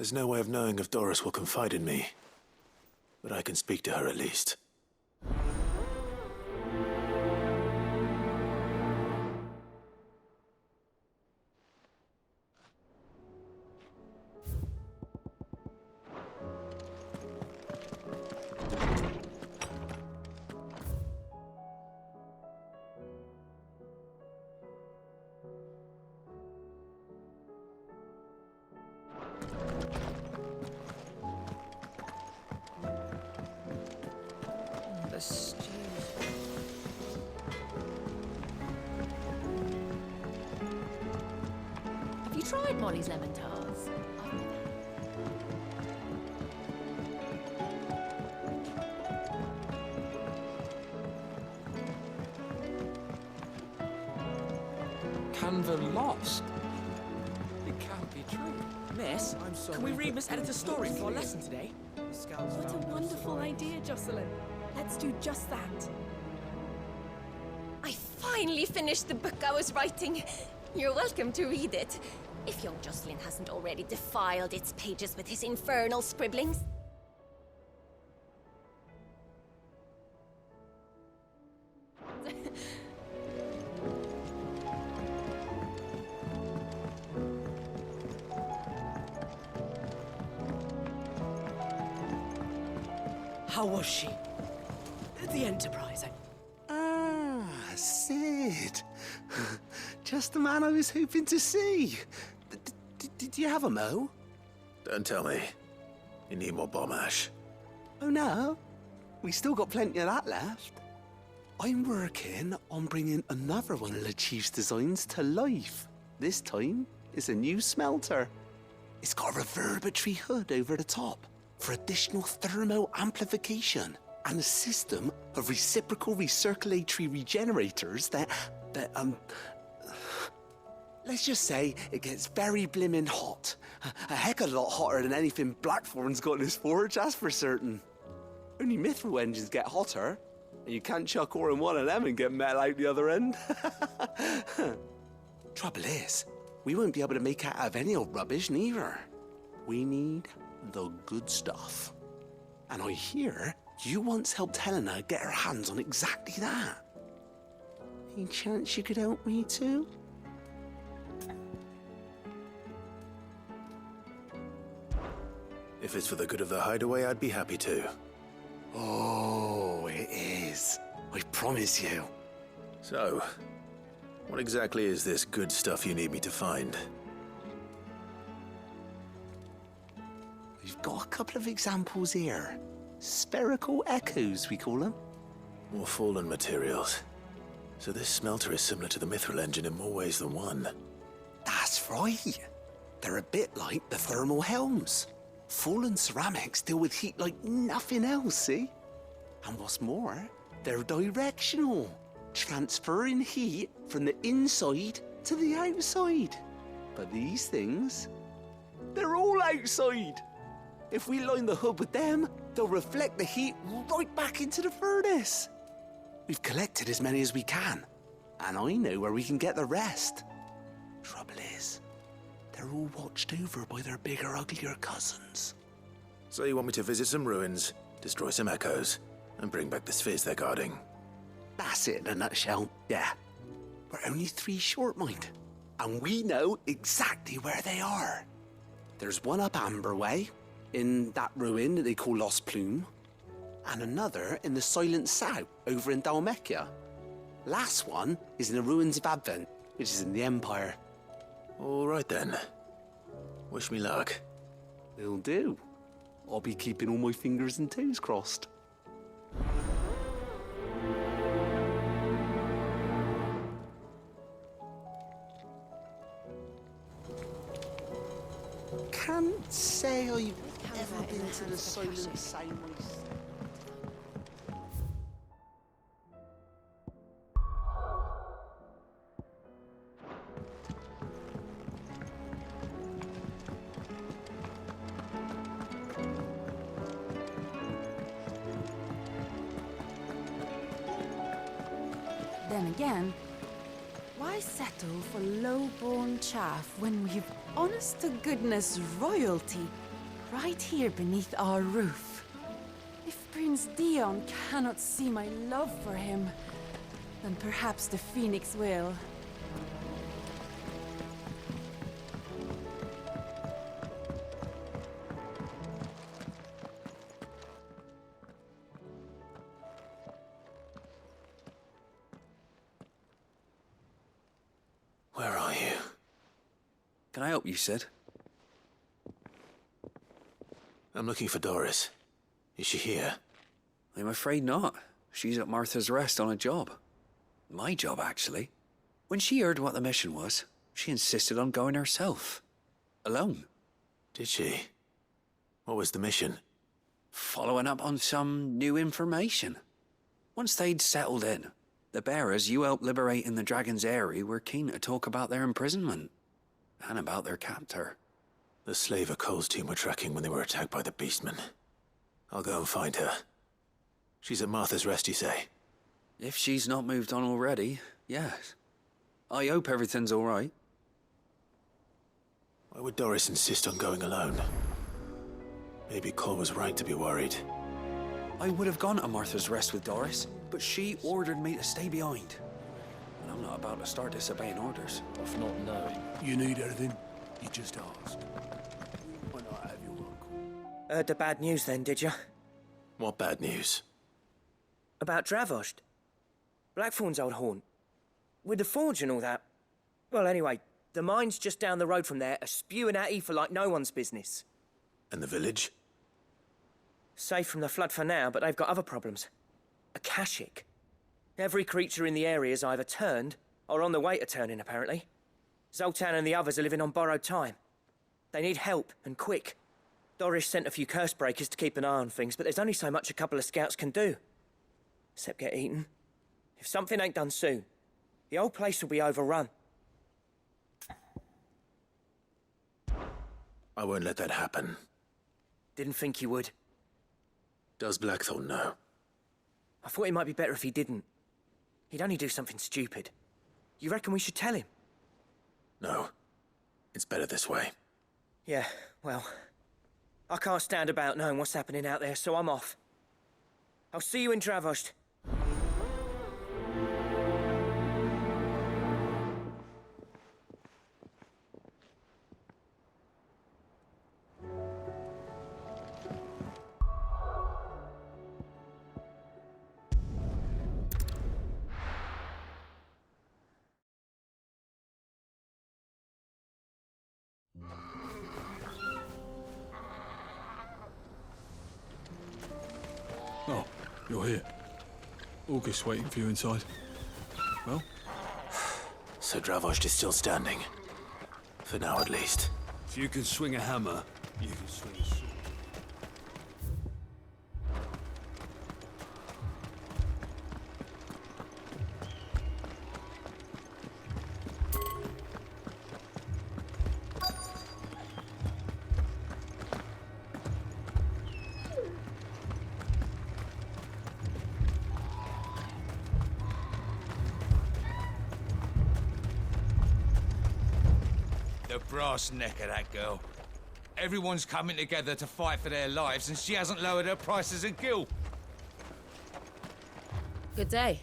There's no way of knowing if Doris will confide in me. But I can speak to her at least. Have you tried Molly's lemon tarts? Canva lost? It can't be true. Miss, can we read Miss Editor's story for our lesson today? What a wonderful idea, Jocelyn. Let's do just that. I finally finished the book I was writing. You're welcome to read it, if young Jocelyn hasn't already defiled its pages with his infernal scribblings. How was she? The Enterprise. Ah, Sid. Just the man I was hoping to see. Did you have a mo? Don't tell me. You need more bomb ash. Oh no, we still got plenty of that left. I'm working on bringing another one of the Chief's designs to life. This time, it's a new smelter. It's got a reverberatory hood over the top for additional thermo amplification and a system of reciprocal recirculatory regenerators that let's just say it gets very blimmin' hot. A heck of a lot hotter than anything Blackthorn's got in his forge, that's for certain. Only mithril engines get hotter, and you can't chuck ore in one of them and get metal out the other end. Trouble is, we won't be able to make out of any old rubbish neither. We need the good stuff. And I hear you once helped Helena get her hands on exactly that. Any chance you could help me too? If it's for the good of the hideaway, I'd be happy to. Oh, it is. I promise you. So, what exactly is this good stuff you need me to find? We've got a couple of examples here. Spherical echoes, we call them. More fallen materials. So this smelter is similar to the mithril engine in more ways than one. That's right. They're a bit like the thermal helms. Fallen ceramics deal with heat like nothing else, see? And what's more, they're directional, transferring heat from the inside to the outside. But these things, they're all outside. If we line the hood with them, they'll reflect the heat right back into the furnace. We've collected as many as we can, and I know where we can get the rest. Trouble is, they're all watched over by their bigger, uglier cousins. So you want me to visit some ruins, destroy some echoes, and bring back the spheres they're guarding? That's it in a nutshell, yeah. We're only 3 short, mind, and we know exactly where they are. There's one up Amber Way, in that ruin that they call Lost Plume, and another in the Silent South over in Dalmekia. Last one is in the ruins of Advent, which is in the Empire. All right then. Wish me luck. Will do. I'll be keeping all my fingers and toes crossed. Can't say I've ever been to the Silent South myself. Then again, why settle for low-born chaff when we've honest-to-goodness royalty right here beneath our roof. If Prince Dion cannot see my love for him, then perhaps the Phoenix will. Where are you? Can I help you, Sid? I'm looking for Doris. Is she here? I'm afraid not. She's at Martha's Rest on a job. My job, actually. When she heard what the mission was, she insisted on going herself. Alone. Did she? What was the mission? Following up on some new information. Once they'd settled in, the bearers you helped liberate in the Dragon's Eyrie were keen to talk about their imprisonment. And about their captor. The slaver Cole's team were tracking when they were attacked by the Beastmen. I'll go and find her. She's at Martha's Rest, you say? If she's not moved on already, yes. I hope everything's all right. Why would Doris insist on going alone? Maybe Cole was right to be worried. I would have gone to Martha's Rest with Doris, but she ordered me to stay behind. And I'm not about to start disobeying orders. Of not knowing. You need anything, you just ask. When I have your uncle. Heard the bad news then, did you? What bad news? About Dravost. Blackthorn's old haunt. With the forge and all that. Well, anyway, the mines just down the road from there are spewing out ether like no one's business. And the village? Safe from the flood for now, but they've got other problems. Akashic. Every creature in the area's either turned, or on the way to turning, apparently. Zoltan and the others are living on borrowed time. They need help, and quick. Doris sent a few curse breakers to keep an eye on things, but there's only so much a couple of scouts can do. Except get eaten. If something ain't done soon, the whole place will be overrun. I won't let that happen. Didn't think you would. Does Blackthorn know? I thought it might be better if he didn't. He'd only do something stupid. You reckon we should tell him? No. It's better this way. Yeah, well, I can't stand about knowing what's happening out there, so I'm off. I'll see you in Dravost. Oh, you're here. August waiting for you inside. Well? So Dravost is still standing. For now, at least. If you can swing a hammer, you can swing a sword. The brass neck of that girl. Everyone's coming together to fight for their lives, and she hasn't lowered her prices a gill. Good day.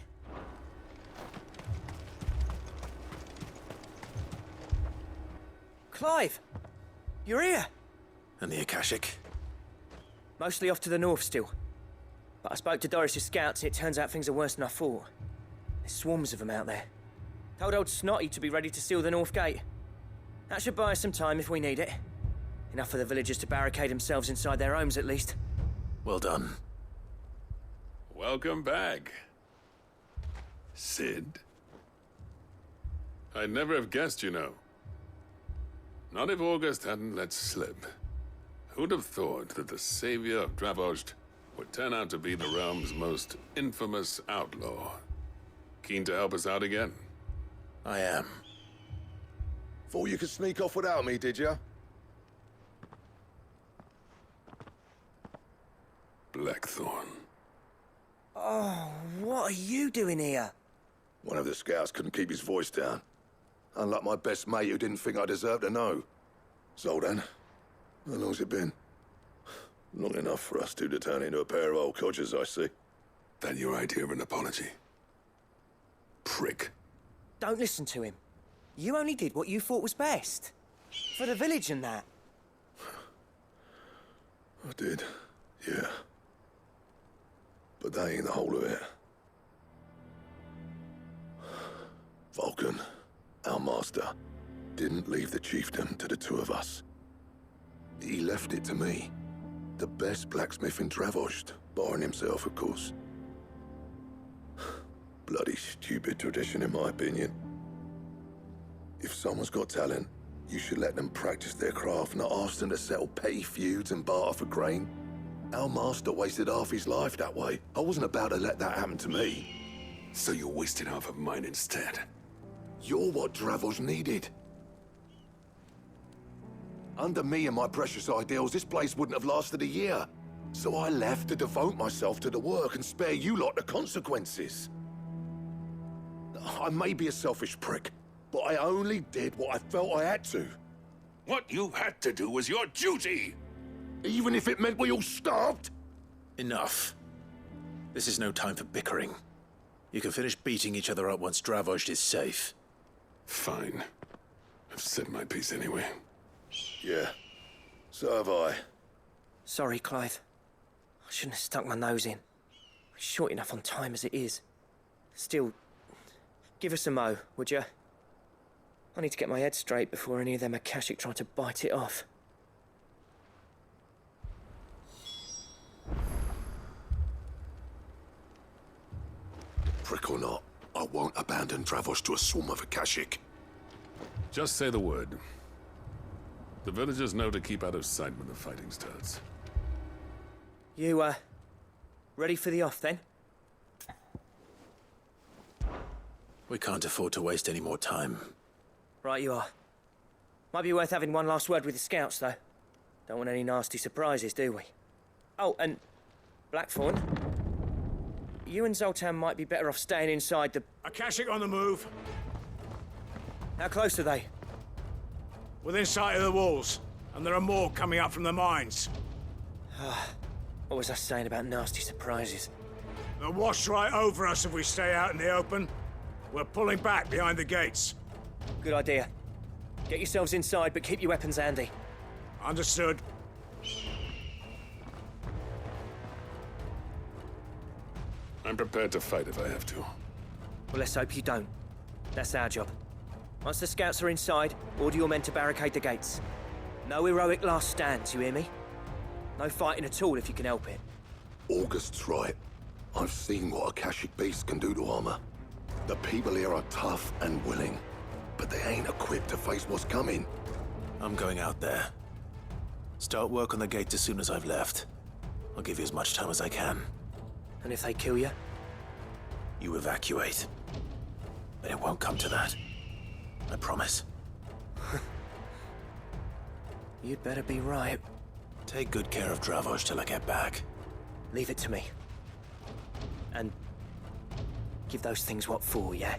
Clive! You're here! And the Akashic? Mostly off to the north still. But I spoke to Doris's scouts, and it turns out things are worse than I thought. There's swarms of them out there. Told old Snotty to be ready to seal the north gate. That should buy us some time if we need it. Enough for the villagers to barricade themselves inside their homes, at least. Well done. Welcome back, Sid. I'd never have guessed, you know. Not if August hadn't let slip. Who'd have thought that the savior of Dravost would turn out to be the realm's most infamous outlaw? Keen to help us out again? I am. Thought you could sneak off without me, did you? Blackthorn. Oh, what are you doing here? One of the scouts couldn't keep his voice down. Unlike my best mate who didn't think I deserved to know. Zoltan, how long's it been? Long enough for us two to turn into a pair of old codgers, I see. That your idea of an apology? Prick. Don't listen to him. You only did what you thought was best. For the village and that. I did, yeah. But that ain't the whole of it. Vulcan, our master, didn't leave the chiefdom to the two of us. He left it to me. The best blacksmith in Dravost, barring himself, of course. Bloody stupid tradition, in my opinion. If someone's got talent, you should let them practice their craft, not ask them to settle petty feuds and barter for grain. Our master wasted half his life that way. I wasn't about to let that happen to me. So you wasted half of mine instead. You're what Dravost needed. Under me and my precious ideals, this place wouldn't have lasted a year. So I left to devote myself to the work and spare you lot the consequences. I may be a selfish prick, but I only did what I felt I had to. What you had to do was your duty! Even if it meant we all starved? Enough. This is no time for bickering. You can finish beating each other up once Dravost is safe. Fine. I've said my piece anyway. Yeah, so have I. Sorry, Clive. I shouldn't have stuck my nose in. We're short enough on time as it is. Still, give us a mo, would you? I need to get my head straight before any of them Akashic try to bite it off. Prick or not, I won't abandon Dravost to a swarm of Akashic. Just say the word. The villagers know to keep out of sight when the fighting starts. You, ready for the off, then? We can't afford to waste any more time. Right you are. Might be worth having one last word with the scouts, though. Don't want any nasty surprises, do we? Oh, and Blackthorn, you and Zoltan might be better off staying inside the... Akashic on the move. How close are they? Within sight of the walls, and there are more coming up from the mines. What was I saying about nasty surprises? They'll wash right over us if we stay out in the open. We're pulling back behind the gates. Good idea. Get yourselves inside, but keep your weapons handy. Understood. I'm prepared to fight if I have to. Well, let's hope you don't. That's our job. Once the scouts are inside, order your men to barricade the gates. No heroic last stands, you hear me? No fighting at all if you can help it. August's right. I've seen what Akashic beasts can do to armor. The people here are tough and willing, but they ain't equipped to face what's coming. I'm going out there. Start work on the gate as soon as I've left. I'll give you as much time as I can. And if they kill you? You evacuate. But it won't come to that. I promise. You'd better be right. Take good care of Dravost till I get back. Leave it to me. And give those things what for, yeah?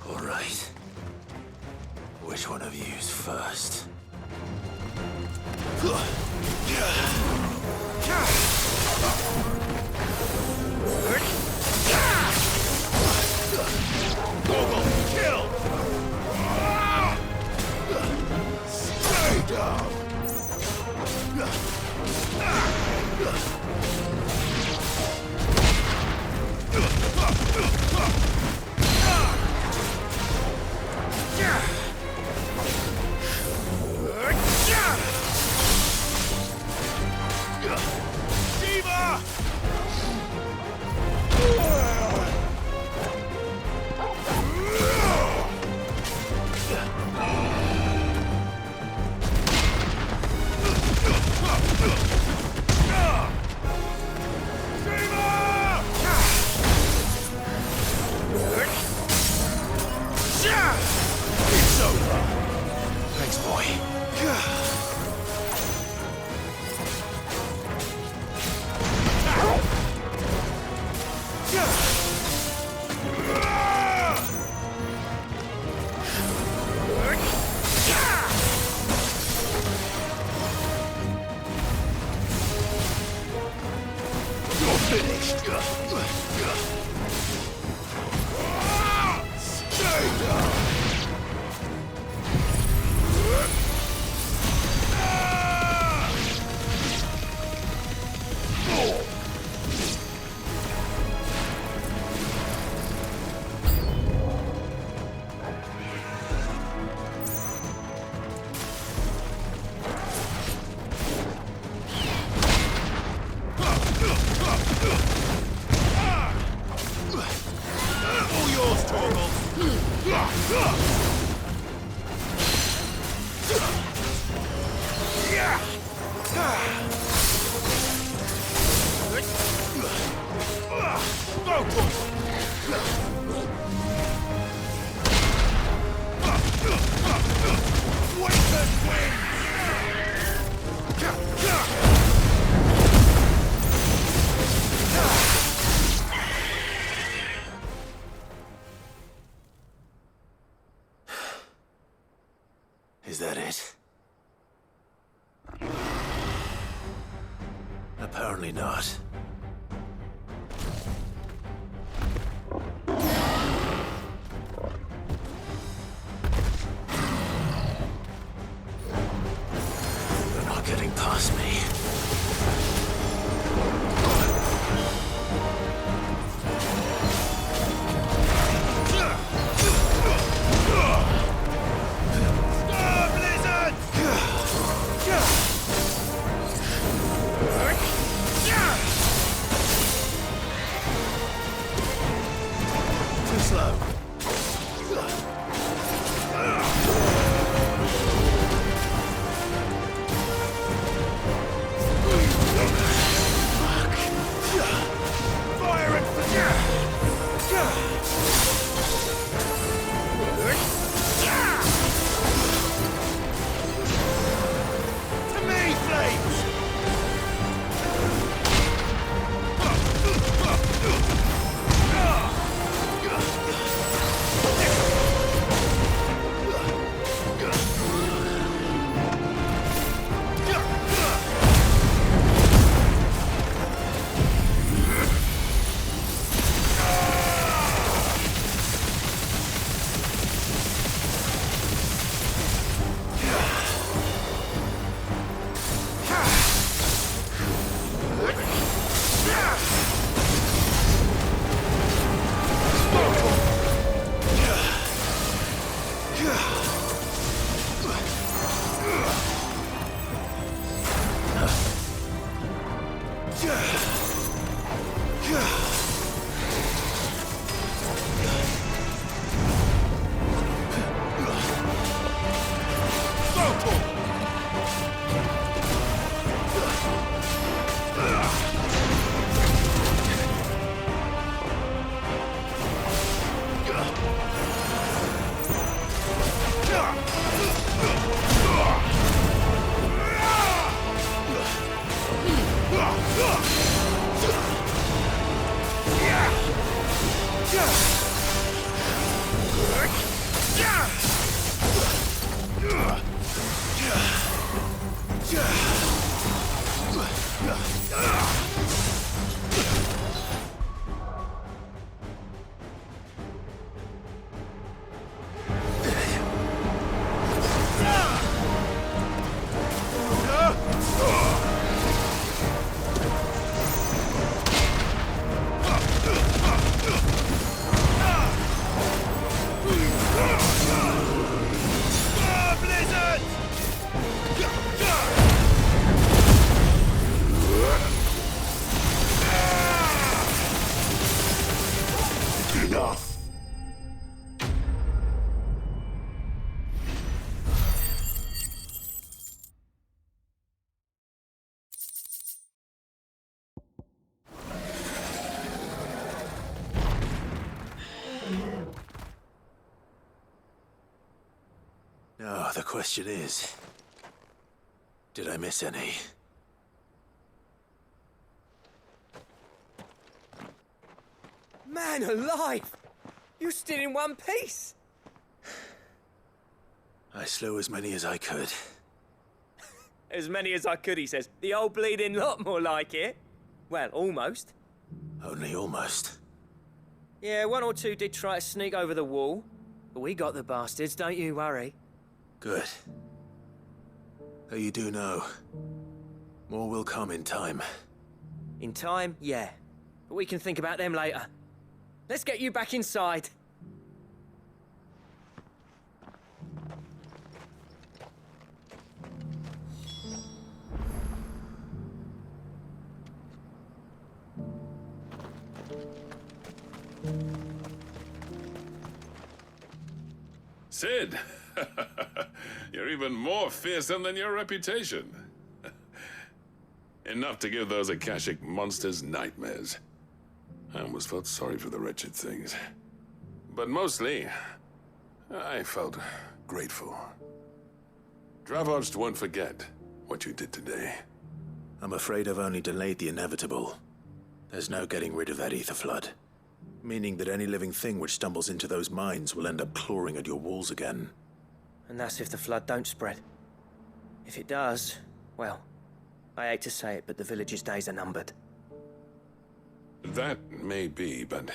All right. Which one of you's first? Kill! Stay down! Is that it? Apparently not. They're not getting past me. Too slow. Fire it! To me, flames! Now, the question is, did I miss any? Man alive! You're still in one piece! I slew as many as I could. As many as I could, he says. The old bleeding lot, more like it. Well, almost. Only almost. Yeah, one or two did try to sneak over the wall, but we got the bastards, don't you worry. Good. Though you do know, more will come in time. In time, yeah. But we can think about them later. Let's get you back inside. Sid! You're even more fearsome than your reputation. Enough to give those Akashic monsters nightmares. I almost felt sorry for the wretched things. But mostly, I felt grateful. Dravost won't forget what you did today. I'm afraid I've only delayed the inevitable. There's no getting rid of that ether flood. Meaning that any living thing which stumbles into those mines will end up clawing at your walls again. And that's if the flood don't spread. If it does, well, I hate to say it, but the village's days are numbered. That may be, but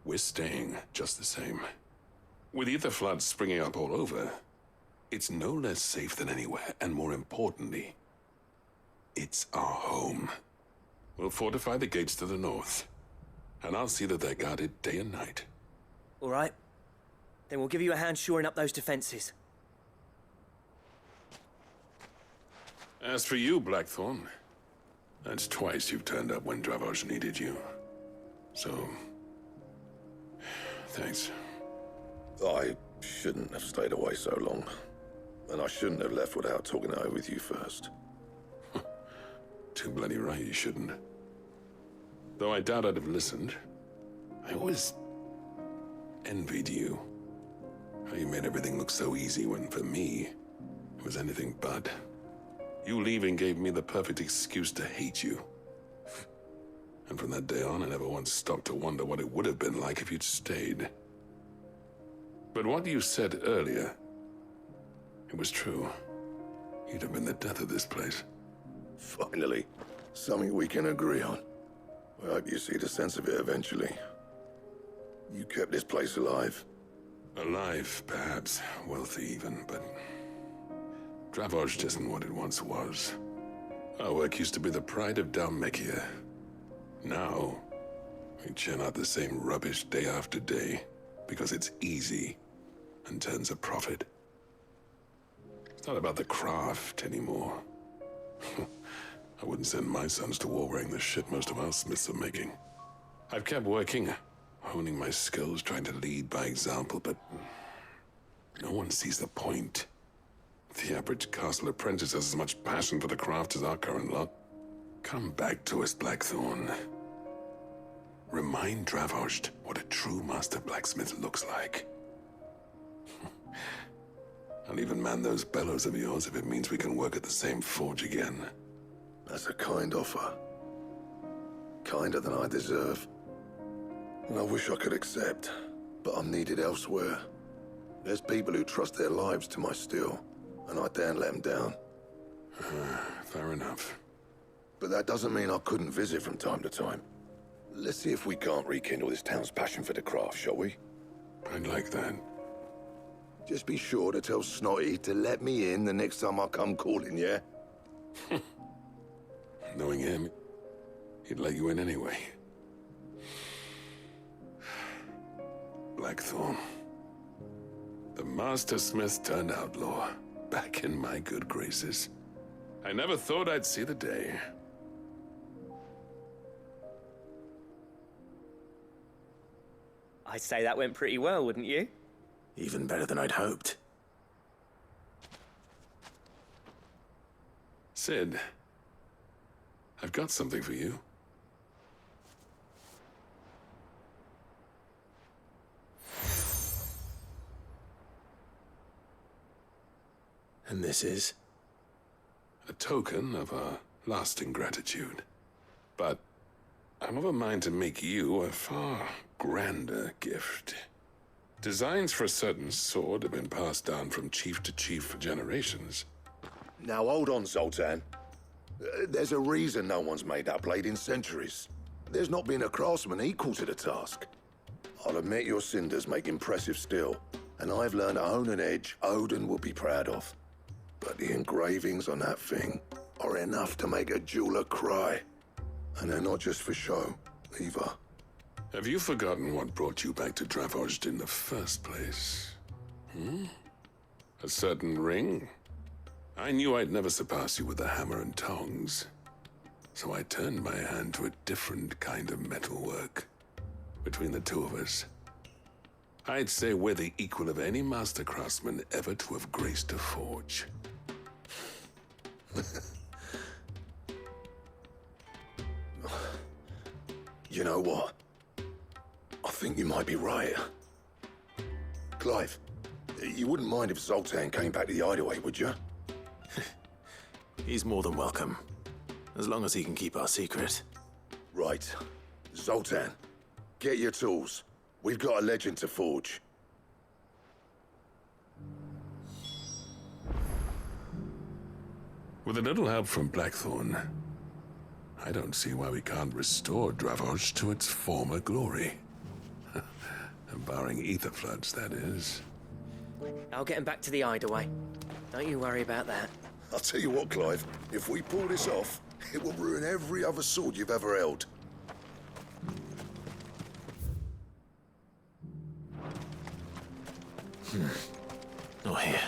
we're staying just the same. With ether floods springing up all over, it's no less safe than anywhere, and more importantly, it's our home. We'll fortify the gates to the north, and I'll see that they're guarded day and night. All right. Then we'll give you a hand shoring up those defenses. As for you, Blackthorn, that's twice you've turned up when Dravosh needed you. So, thanks. I shouldn't have stayed away so long. And I shouldn't have left without talking it over with you first. Too bloody right you shouldn't. Though I doubt I'd have listened. I always envied you. How you made everything look so easy when, for me, it was anything but. You leaving gave me the perfect excuse to hate you. And from that day on, I never once stopped to wonder what it would have been like if you'd stayed. But what you said earlier, it was true. You'd have been the death of this place. Finally, something we can agree on. I hope you see the sense of it eventually. You kept this place alive. Alive, perhaps. Wealthy even, but Dravosh isn't what it once was. Our work used to be the pride of Dalmekia. Now, we churn out the same rubbish day after day because it's easy and turns a profit. It's not about the craft anymore. I wouldn't send my sons to war wearing the shit most of our smiths are making. I've kept working, honing my skills, trying to lead by example, but no one sees the point. The average castle apprentice has as much passion for the craft as our current lot. Come back to us, Blackthorn. Remind Dravosh what a true master blacksmith looks like. I'll even man those bellows of yours if it means we can work at the same forge again. That's a kind offer. Kinder than I deserve. And I wish I could accept, but I'm needed elsewhere. There's people who trust their lives to my steel, and I daren't let them down. Fair enough. But that doesn't mean I couldn't visit from time to time. Let's see if we can't rekindle this town's passion for the craft, shall we? I'd like that. Just be sure to tell Snotty to let me in the next time I come calling, yeah? Knowing him, he'd let you in anyway. Blackthorn. The Master Smith turned outlaw, back in my good graces. I never thought I'd see the day. I'd say that went pretty well, wouldn't you? Even better than I'd hoped. Sid, I've got something for you. And this is? A token of our lasting gratitude. But I'm of a mind to make you a far grander gift. Designs for a certain sword have been passed down from chief to chief for generations. Now hold on, Zoltan. There's a reason no one's made that blade in centuries. There's not been a craftsman equal to the task. I'll admit your cinders make impressive steel, and I've learned to own an edge Odin will be proud of. But the engravings on that thing are enough to make a jeweler cry. And they're not just for show, either. Have you forgotten what brought you back to Dravojd in the first place? A certain ring? I knew I'd never surpass you with the hammer and tongs. So I turned my hand to a different kind of metalwork. Between the two of us, I'd say we're the equal of any master craftsman ever to have graced a forge. You know what? I think you might be right. Clive, you wouldn't mind if Zoltan came back to the Hideaway, would you? He's more than welcome. As long as he can keep our secret. Right. Zoltan, get your tools. We've got a legend to forge. With a little help from Blackthorn, I don't see why we can't restore Dravojd to its former glory. Barring ether floods, that is. I'll get him back to the Hideaway. Don't you worry about that. I'll tell you what, Clive. If we pull this off, it will ruin every other sword you've ever held. Not here.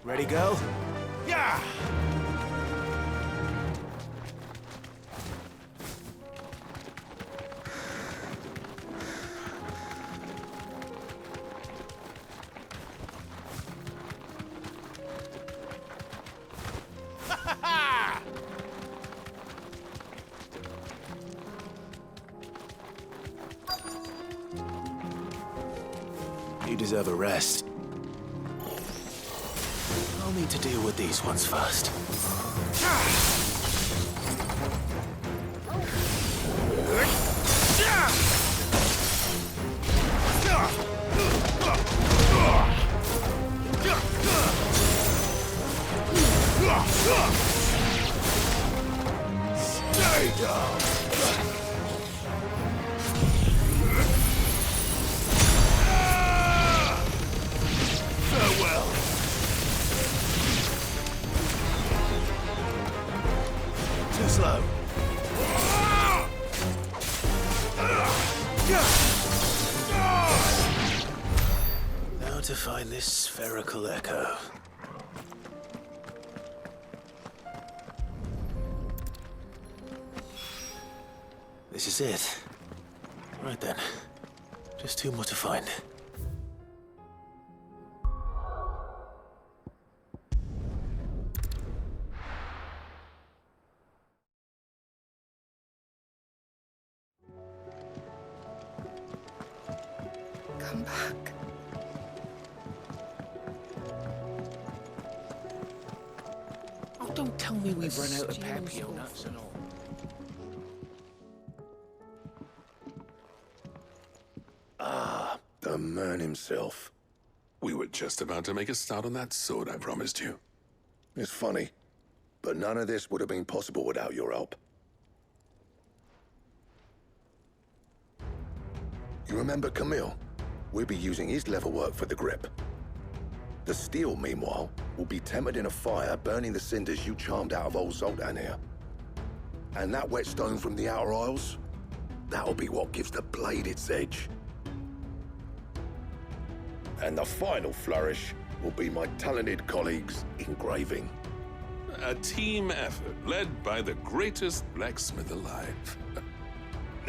Ready, go? Yeah! You deserve a rest. I'll need to deal with these ones first. Stay down! Farewell! Too slow. Now to find this spherical echo. This is it. Right then. Just two more to find. Come back. Oh, don't tell me we've run out of Papio nuts and all. Ah, the man himself. We were just about to make a start on that sword I promised you. It's funny, but none of this would have been possible without your help. You remember Camille? We'll be using his leatherwork for the grip. The steel, meanwhile, will be tempered in a fire, burning the cinders you charmed out of old Zoltan here. And that whetstone from the Outer Isles, that'll be what gives the blade its edge. And the final flourish will be my talented colleagues' engraving. A team effort led by the greatest blacksmith alive.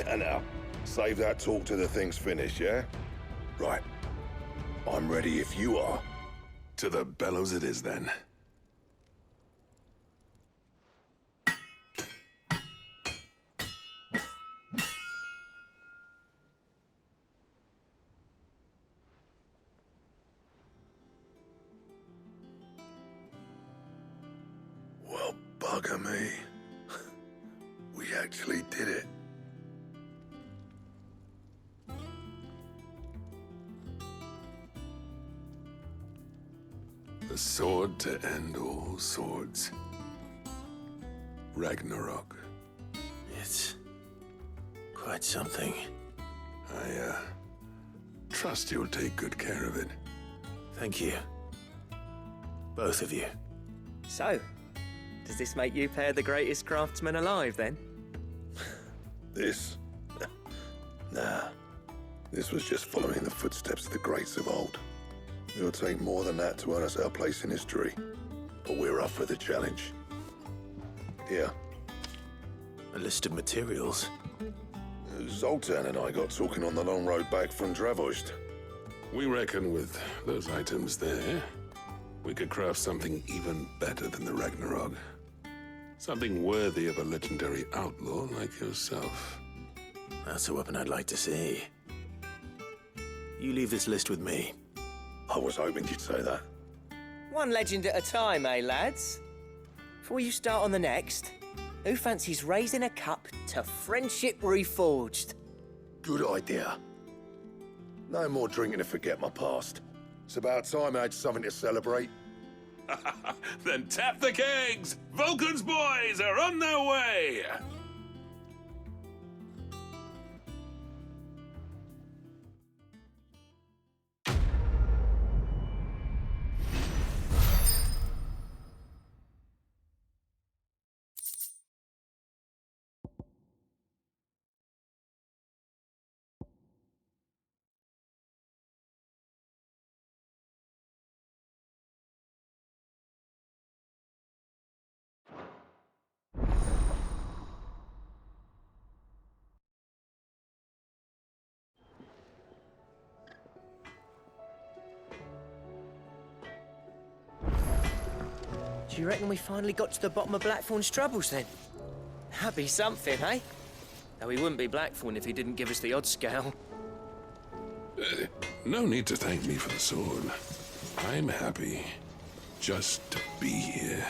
Now, save that talk till the thing's finished, yeah? Right. I'm ready if you are. To the bellows it is, then. Well, bugger me. We actually did it. The sword to end all swords. Ragnarok. It's quite something. I trust you'll take good care of it. Thank you. Both of you. So, does this make you pair the greatest craftsman alive, then? This? Nah. This was just following the footsteps of the greats of old. It'll take more than that to earn us our place in history. But we're up for the challenge. Here. A list of materials. Zoltan and I got talking on the long road back from Dravost. We reckon with those items there, we could craft something even better than the Ragnarok. Something worthy of a legendary outlaw like yourself. That's a weapon I'd like to see. You leave this list with me. I was hoping you'd say that. One legend at a time, eh, lads? Before you start on the next, who fancies raising a cup to friendship reforged? Good idea. No more drinking to forget my past. It's about time I had something to celebrate. Then tap the kegs! Vulcan's boys are on their way! Do you reckon we finally got to the bottom of Blackthorn's troubles, then? That'd be something, eh? Though he wouldn't be Blackthorn if he didn't give us the odd scale. No need to thank me for the sword. I'm happy just to be here.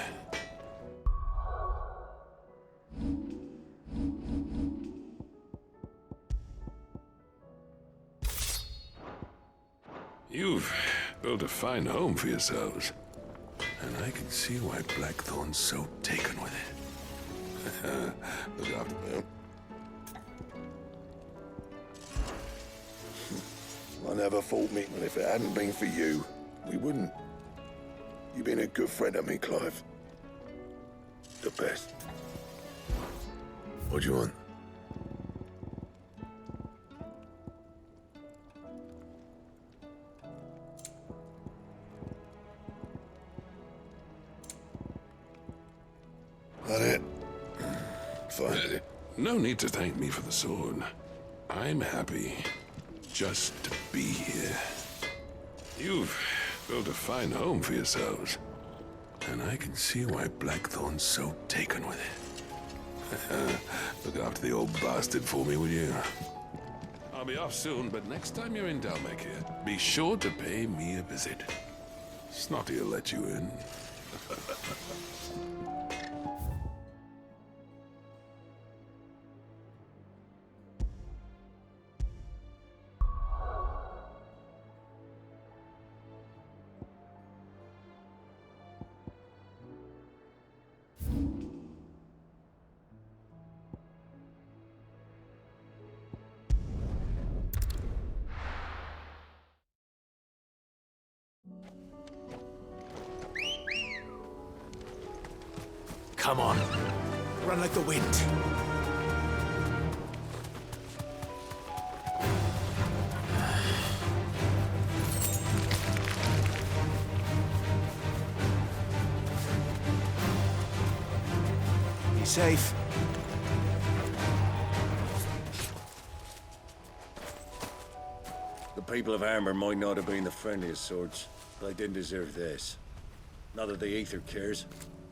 You've built a fine home for yourselves. And I can see why Blackthorn's so taken with it. Look after them. I never thought, Meekman, if it hadn't been for you, we wouldn't. You've been a good friend to me, Clive. The best. What do you want? That it? Fine. No need to thank me for the sword. I'm happy just to be here. You've built a fine home for yourselves. And I can see why Blackthorn's so taken with it. Look after the old bastard for me, will you? I'll be off soon, but next time you're in Dalmekir, be sure to pay me a visit. Snotty will let you in. Come on. Run like the wind. Be safe. The people of Armor might not have been the friendliest sorts, but they didn't deserve this. Not that the Aether cares.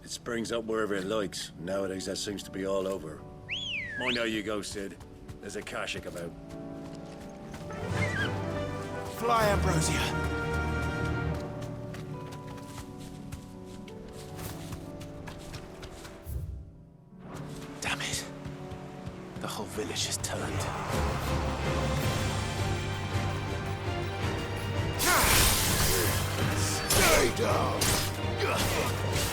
It springs up wherever it likes. Nowadays, that seems to be all over. Mind how you go, Sid. There's a Kashik about. Fly, Ambrosia. Damn it. The whole village is turned. Stay down! Go, Torgal!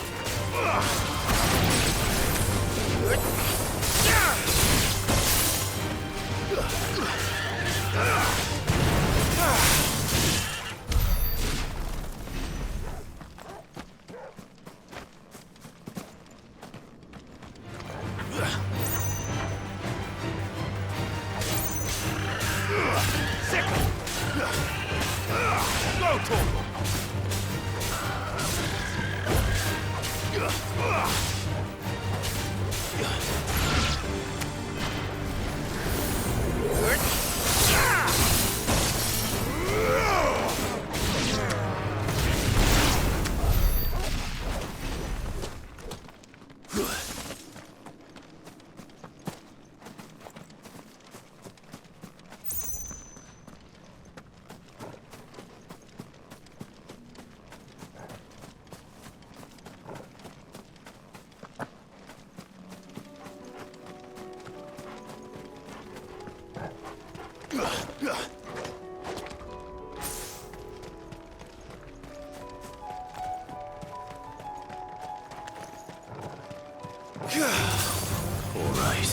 All right.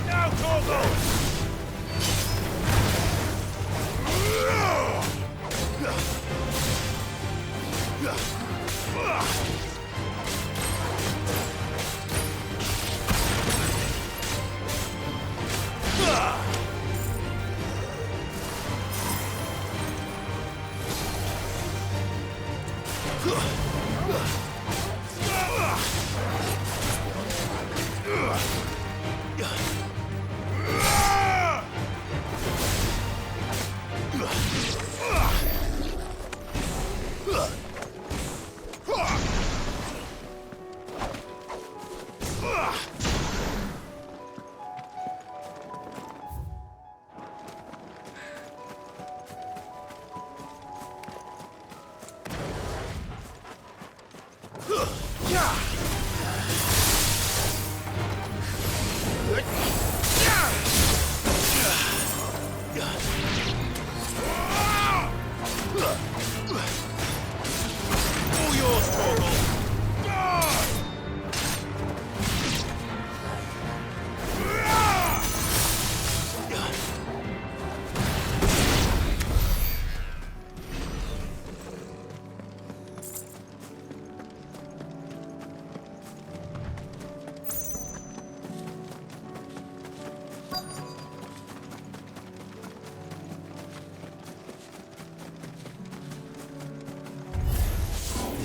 Now, Torgal!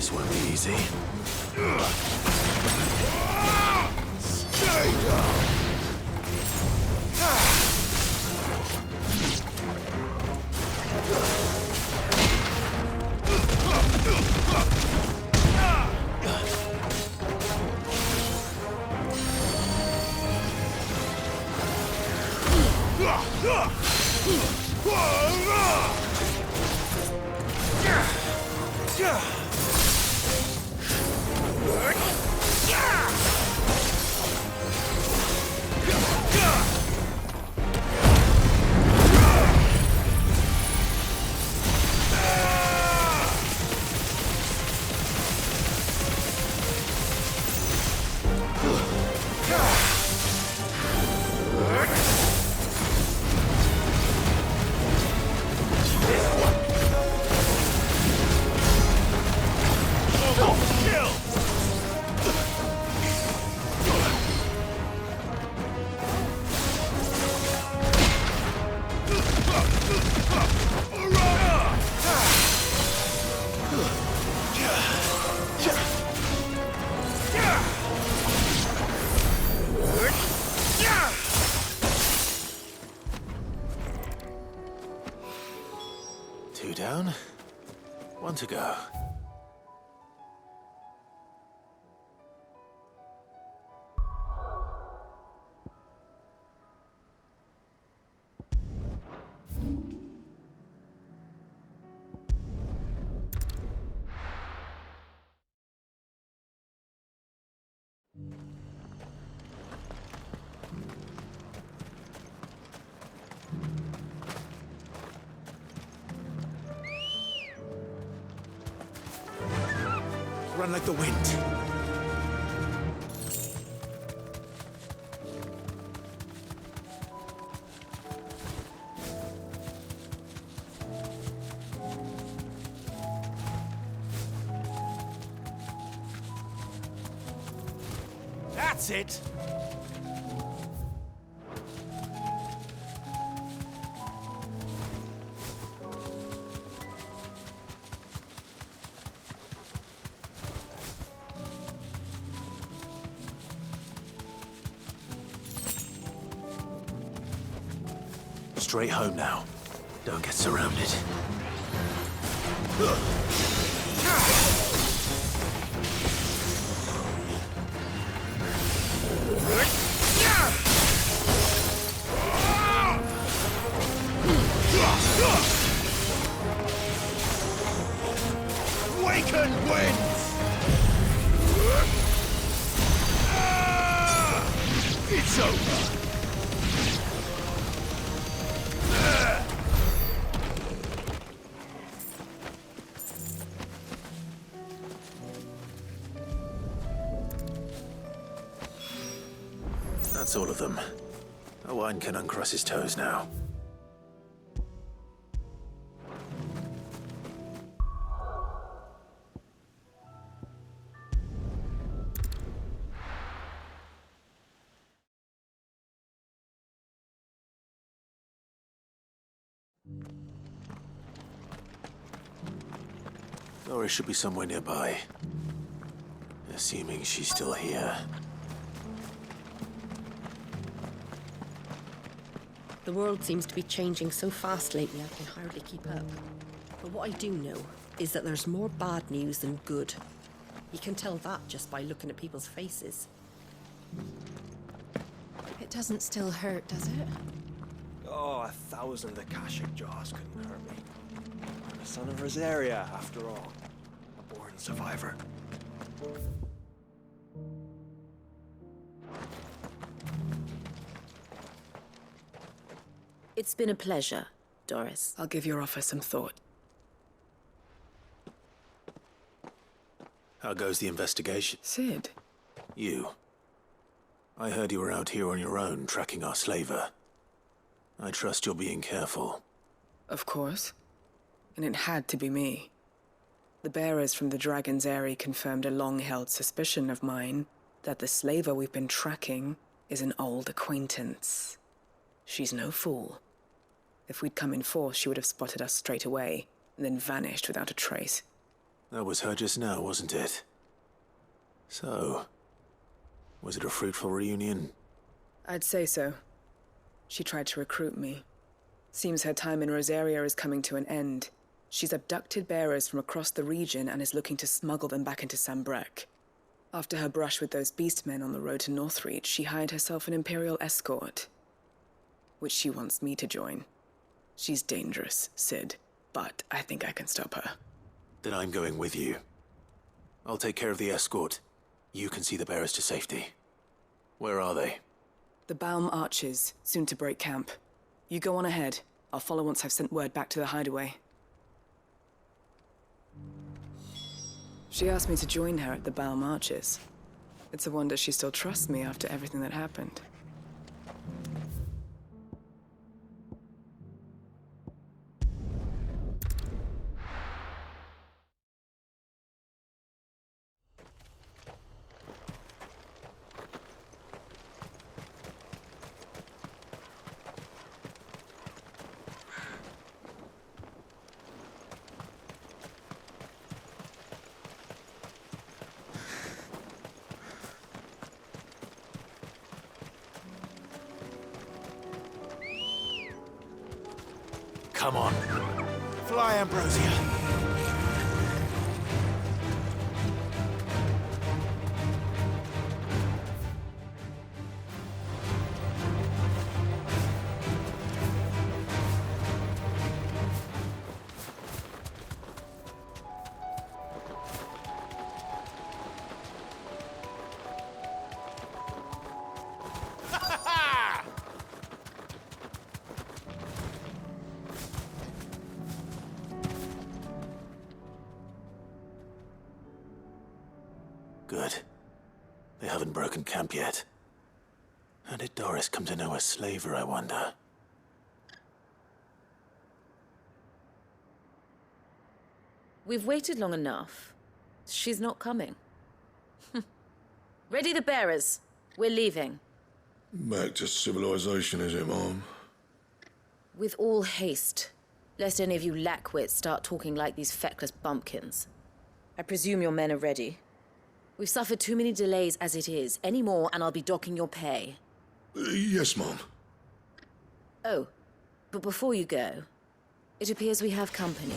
This won't be easy. Stay down! 2 down. 1 to go. Run like the wind. That's it! Straight home now. Don't get surrounded. Waken winds! It's over! That's all of them. Owain can uncross his toes now. Doris should be somewhere nearby. Assuming she's still here. The world seems to be changing so fast lately I can hardly keep up. But what I do know is that there's more bad news than good. You can tell that just by looking at people's faces. It doesn't still hurt, does it? Oh, 1,000 Akashic jaws couldn't hurt me. I'm the son of Rosaria, after all. A born survivor. It's been a pleasure, Doris. I'll give your offer some thought. How goes the investigation? Sid. You. I heard you were out here on your own, tracking our slaver. I trust you're being careful. Of course. And it had to be me. The bearers from the Dragon's Eyrie confirmed a long-held suspicion of mine that the slaver we've been tracking is an old acquaintance. She's no fool. If we'd come in force, she would have spotted us straight away, and then vanished without a trace. That was her just now, wasn't it? So, was it a fruitful reunion? I'd say so. She tried to recruit me. Seems her time in Rosaria is coming to an end. She's abducted bearers from across the region and is looking to smuggle them back into Sambrek. After her brush with those beastmen on the road to Northreach, she hired herself an Imperial escort, which she wants me to join. She's dangerous, Sid, but I think I can stop her. Then I'm going with you. I'll take care of the escort. You can see the bearers to safety. Where are they? The Baum Archers, soon to break camp. You go on ahead. I'll follow once I've sent word back to the hideaway. She asked me to join her at the Baum Archers. It's a wonder she still trusts me after everything that happened. Come on. Fly, Ambrosia. Good. They haven't broken camp yet. How did Doris come to know a slaver, I wonder? We've waited long enough. She's not coming. Ready the bearers. We're leaving. Back to civilization, is it, Mom? With all haste, lest any of you lackwits start talking like these feckless bumpkins. I presume your men are ready. We've suffered too many delays as it is. Any more, and I'll be docking your pay. Yes, Mom. Oh, but before you go, it appears we have company.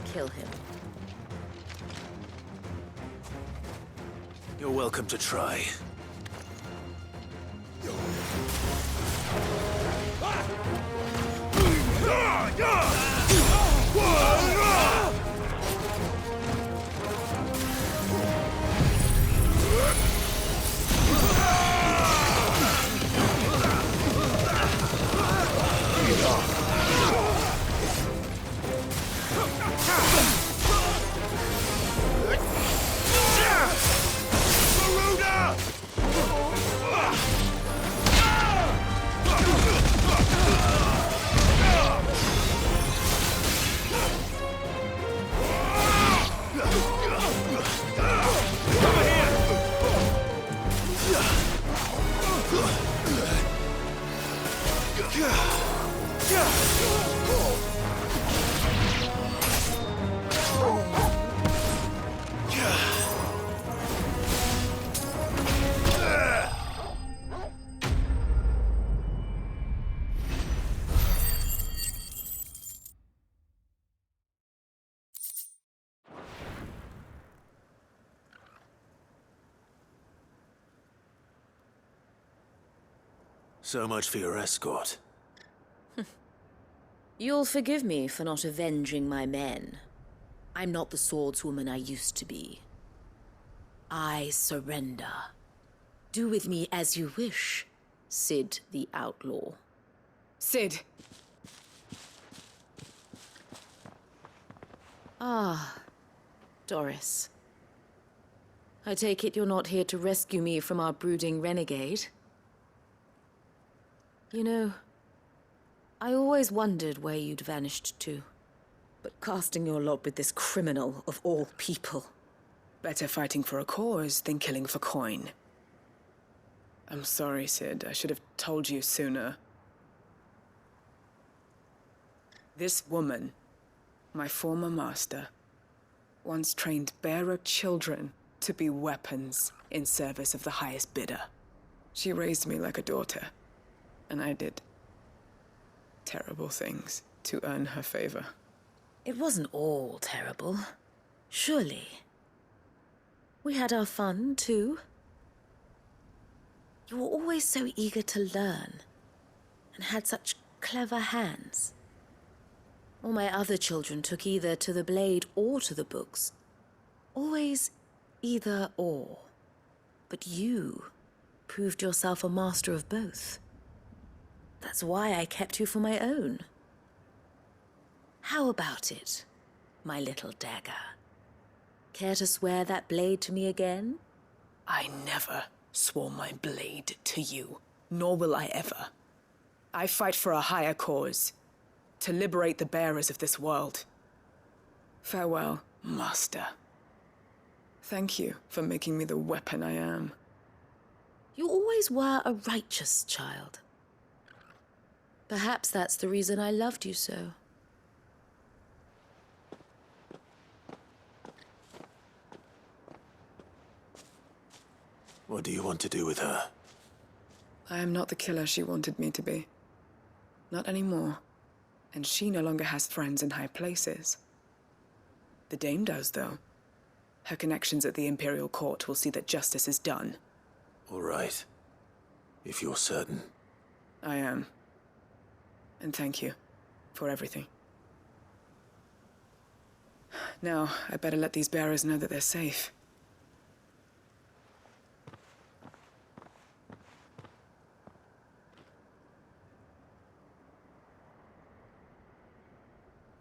Kill him. You're welcome to try. So much for your escort. You'll forgive me for not avenging my men. I'm not the swordswoman I used to be. I surrender. Do with me as you wish, Sid the Outlaw. Sid! Ah, Doris. I take it you're not here to rescue me from our brooding renegade? You know, I always wondered where you'd vanished to. But casting your lot with this criminal of all people. Better fighting for a cause than killing for coin. I'm sorry, Sid. I should have told you sooner. This woman, my former master, once trained bearer children to be weapons in service of the highest bidder. She raised me like a daughter, and I did terrible things to earn her favor. It wasn't all terrible, surely. We had our fun, too. You were always so eager to learn, and had such clever hands. All my other children took either to the blade or to the books. Always either or. But you proved yourself a master of both. That's why I kept you for my own. How about it, my little dagger? Care to swear that blade to me again? I never swore my blade to you, nor will I ever. I fight for a higher cause, to liberate the bearers of this world. Farewell, Master. Thank you for making me the weapon I am. You always were a righteous child. Perhaps that's the reason I loved you so. What do you want to do with her? I am not the killer she wanted me to be. Not anymore. And she no longer has friends in high places. The Dame does, though. Her connections at the Imperial Court will see that justice is done. All right. If you're certain. I am. And thank you for everything. Now, I better let these bearers know that they're safe.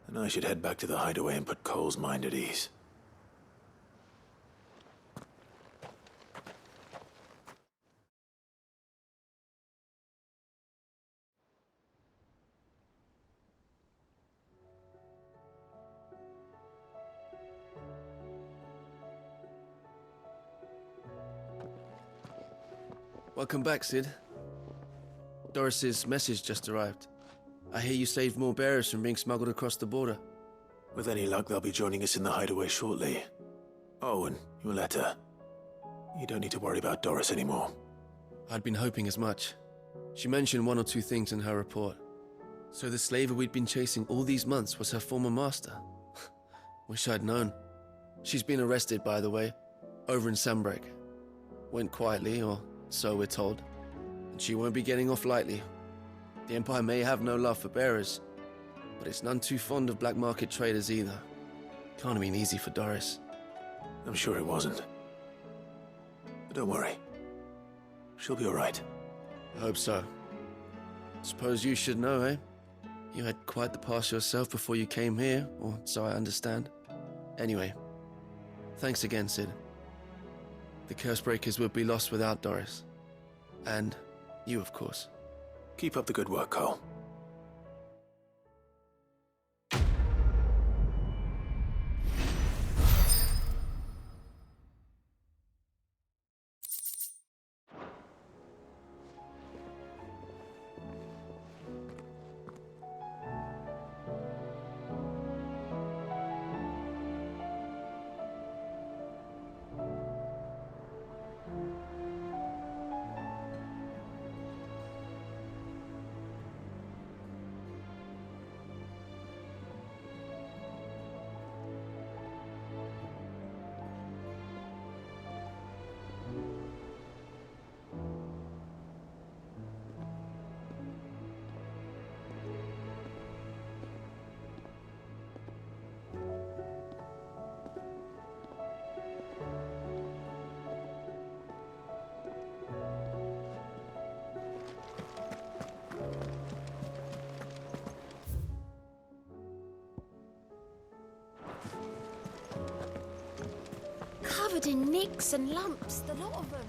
And I should head back to the hideaway and put Cole's mind at ease. Welcome back, Sid. Doris's message just arrived. I hear you saved more bearers from being smuggled across the border. With any luck, they'll be joining us in the hideaway shortly. Oh, and your letter. You don't need to worry about Doris anymore. I'd been hoping as much. She mentioned one or two things in her report. So the slaver we'd been chasing all these months was her former master. Wish I'd known. She's been arrested, by the way, over in Sambrek. Went quietly, or so we're told. And she won't be getting off lightly. The Empire may have no love for bearers, but it's none too fond of black market traders either. Can't have been easy for Doris. I'm sure it wasn't. But don't worry. She'll be all right. I hope so. Suppose you should know, eh? You had quite the past yourself before you came here, or so I understand. Anyway, thanks again, Sid. The Cursebreakers would be lost without Doris. And you, of course. Keep up the good work, Cole. Covered in nicks and lumps, the lot of them.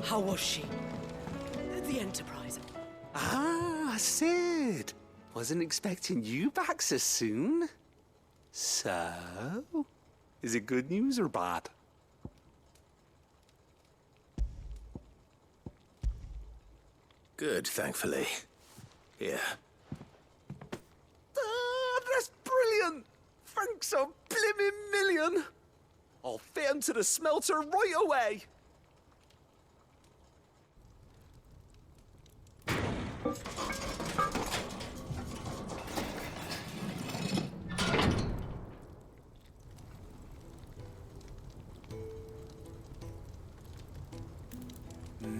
How was she? The Enterprise. Ah, Sid. Wasn't expecting you back so soon. So, is it good news or bad? Good, thankfully. Here. Ah, that's brilliant. Thanks a blimmin' million. I'll fit 'em to the smelter right away.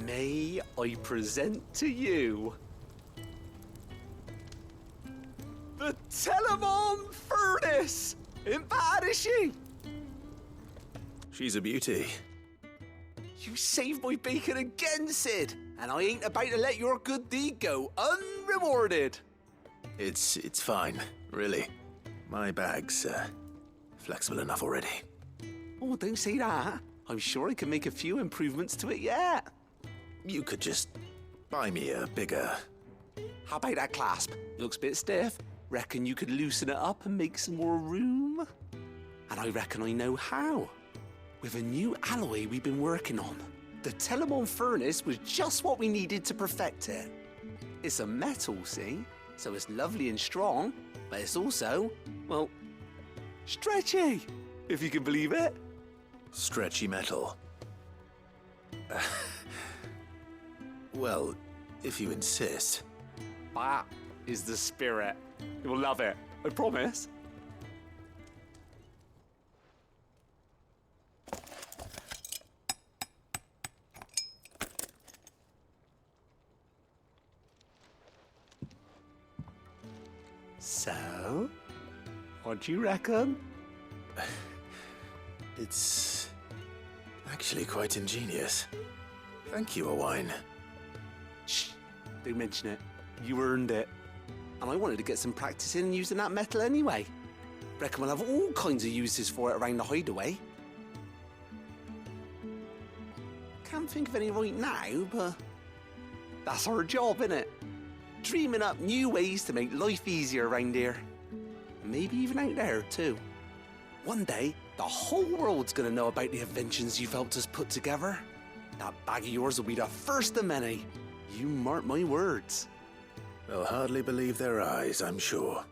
May I present to you the Telemon Furnace? Ain't bad, is she? She's a beauty. You saved my bacon again, Sid, and I ain't about to let your good deed go unrewarded. It's fine, really. My bag's flexible enough already. Oh, don't say that. I'm sure I can make a few improvements to it yet. You could just buy me a bigger... How about that clasp? Looks a bit stiff. Reckon you could loosen it up and make some more room? And I reckon I know how. With a new alloy we've been working on. The Telemon furnace was just what we needed to perfect it. It's a metal, see? So it's lovely and strong, but it's also, well, stretchy, if you can believe it. Stretchy metal. Well, if you insist. That is the spirit. You'll love it, I promise. So, what do you reckon? It's actually quite ingenious. Thank you, Owain. Shh, don't mention it. You earned it. And I wanted to get some practice in using that metal anyway. Reckon we'll have all kinds of uses for it around the hideaway. Can't think of any right now, but that's our job, innit? Dreaming up new ways to make life easier around here. And maybe even out there, too. One day, the whole world's gonna know about the inventions you've helped us put together. That bag of yours will be the first of many. You mark my words. They'll hardly believe their eyes, I'm sure.